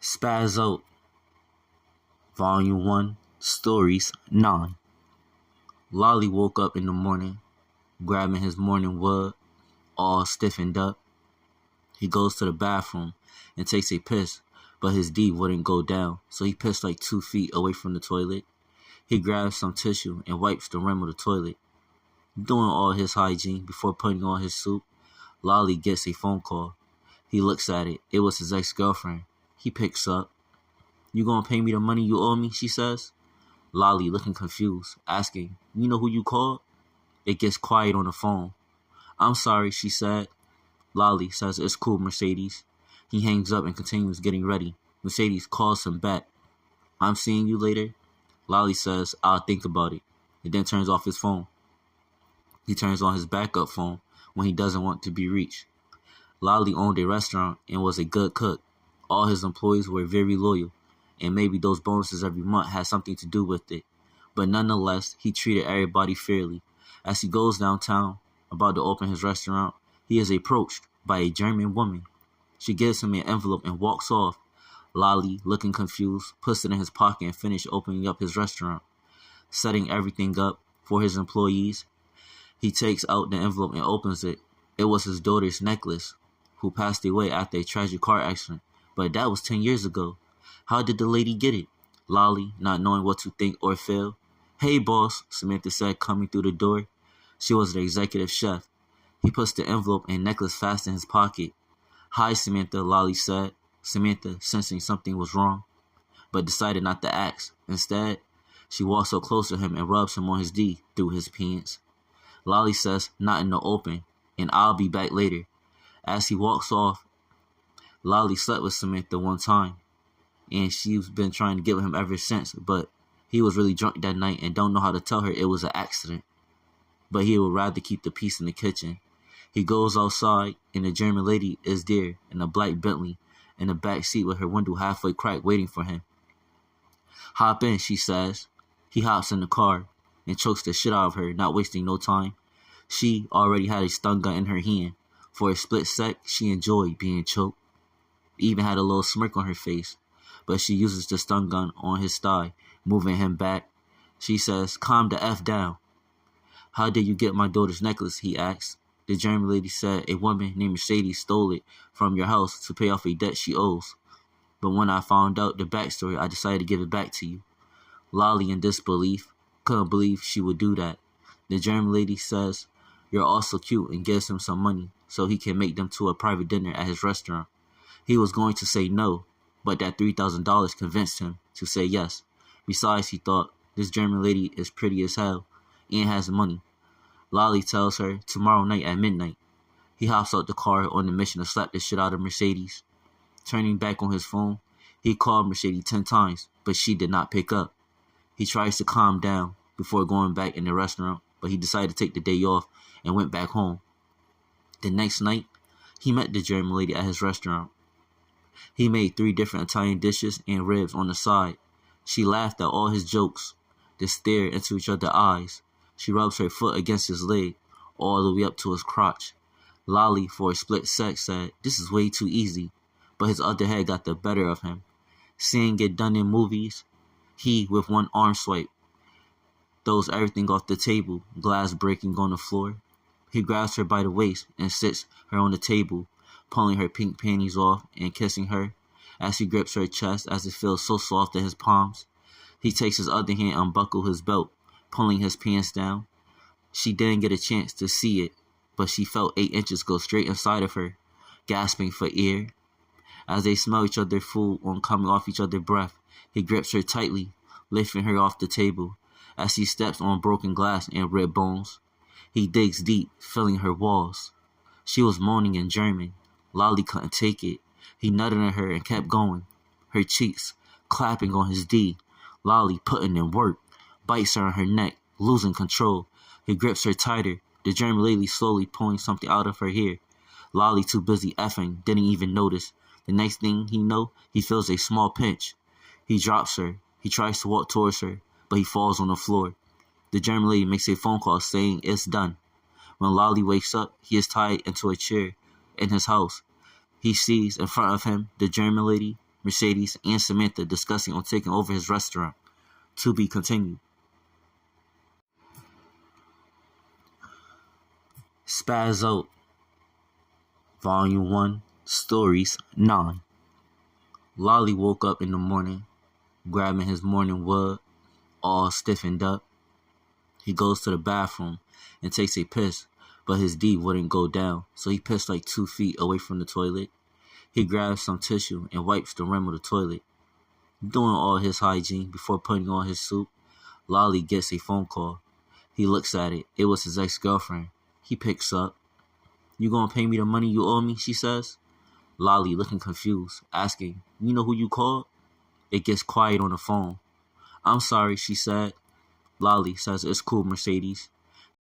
Spazz Out, Volume 1, Stories 9. Lolly woke up in the morning, grabbing his morning wood, all stiffened up. He goes to the bathroom and takes a piss, but his D wouldn't go down, so he pissed like 2 feet away from the toilet. He grabs some tissue and wipes the rim of the toilet. Doing all his hygiene before putting on his suit, Lolly gets a phone call. He looks at it. It was his ex-girlfriend. He picks up. "You gonna pay me the money you owe me?" she says. Lolly, looking confused, asking, "You know who you called?" It gets quiet on the phone. "I'm sorry," she said. Lolly says, "It's cool, Mercedes." He hangs up and continues getting ready. Mercedes calls him back. "I'm seeing you later." Lolly says, "I'll think about it," and then turns off his phone. He turns on his backup phone when he doesn't want to be reached. Lolly owned a restaurant and was a good cook. All his employees were very loyal, and maybe those bonuses every month had something to do with it. But nonetheless, he treated everybody fairly. As he goes downtown, about to open his restaurant, he is approached by a German woman. She gives him an envelope and walks off. Lolly, looking confused, puts it in his pocket and finishes opening up his restaurant. Setting everything up for his employees, he takes out the envelope and opens it. It was his daughter's necklace, who passed away after a tragic car accident. But that was 10 years ago. How did the lady get it? Lolly, not knowing what to think or feel. "Hey, boss," Samantha said, coming through the door. She was the executive chef. He puts the envelope and necklace fast in his pocket. "Hi, Samantha," Lolly said. Samantha, sensing something was wrong, but decided not to ask. Instead, she walks up close to him and rubs him on his D through his pants. Lolly says, "Not in the open, and I'll be back later." As he walks off, Lolly slept with Samantha one time, and she's been trying to get with him ever since, but he was really drunk that night and don't know how to tell her it was an accident. But he would rather keep the peace in the kitchen. He goes outside, and the German lady is there in a black Bentley in the back seat with her window halfway cracked waiting for him. "Hop in," she says. He hops in the car and chokes the shit out of her, not wasting no time. She already had a stun gun in her hand. For a split sec, she enjoyed being choked. Even had a little smirk on her face, but she uses the stun gun on his thigh, moving him back. She says, "Calm the F down." "How did you get my daughter's necklace?" he asks. The German lady said a woman named Mercedes stole it from your house to pay off a debt she owes. But when I found out the backstory, I decided to give it back to you. Lolly, in disbelief, couldn't believe she would do that. The German lady says, "You're also cute," and gives him some money so he can make them to a private dinner at his restaurant. He was going to say no, but that $3,000 convinced him to say yes. Besides, he thought, this German lady is pretty as hell and has money. Lolly tells her tomorrow night at midnight. He hops out the car on the mission to slap the shit out of Mercedes. Turning back on his phone, he called Mercedes 10 times, but she did not pick up. He tries to calm down before going back in the restaurant, but he decided to take the day off and went back home. The next night, he met the German lady at his restaurant. He made 3 different Italian dishes and ribs on the side. She laughed at all his jokes. They stared into each other's eyes. She rubs her foot against his leg, all the way up to his crotch. Lolly, for a split sec, said, "This is way too easy," but his other head got the better of him. Seeing it done in movies, he, with one arm swipe, throws everything off the table, glass breaking on the floor. He grabs her by the waist and sits her on the table, pulling her pink panties off and kissing her as he grips her chest as it feels so soft in his palms. He takes his other hand and unbuckles his belt, pulling his pants down. She didn't get a chance to see it, but she felt 8 inches go straight inside of her, gasping for air. As they smell each other's food on coming off each other's breath, he grips her tightly, lifting her off the table as he steps on broken glass and rib bones. He digs deep, filling her walls. She was moaning in German. Lolly couldn't take it. He nutted at her and kept going, her cheeks clapping on his D. Lolly putting in work, bites her on her neck, losing control. He grips her tighter, the German lady slowly pulling something out of her hair. Lolly, too busy effing, didn't even notice. The next thing he know, he feels a small pinch. He drops her. He tries to walk towards her, but he falls on the floor. The German lady makes a phone call saying it's done. When Lolly wakes up, he is tied into a chair in his house. He sees in front of him the German lady, Mercedes, and Samantha discussing on taking over his restaurant. To be continued. Spazz Out, Volume 1, Stories 9. Lolly woke up in the morning, grabbing his morning wood, all stiffened up. He goes to the bathroom and takes a piss, but his D wouldn't go down, so he pissed like 2 feet away from the toilet. He grabs some tissue and wipes the rim of the toilet. Doing all his hygiene before putting on his suit, Lolly gets a phone call. He looks at it. It was his ex-girlfriend. He picks up. "You gonna pay me the money you owe me?" she says. Lolly, looking confused, asking, "You know who you called?" It gets quiet on the phone. "I'm sorry," she said. Lolly says, "It's cool, Mercedes.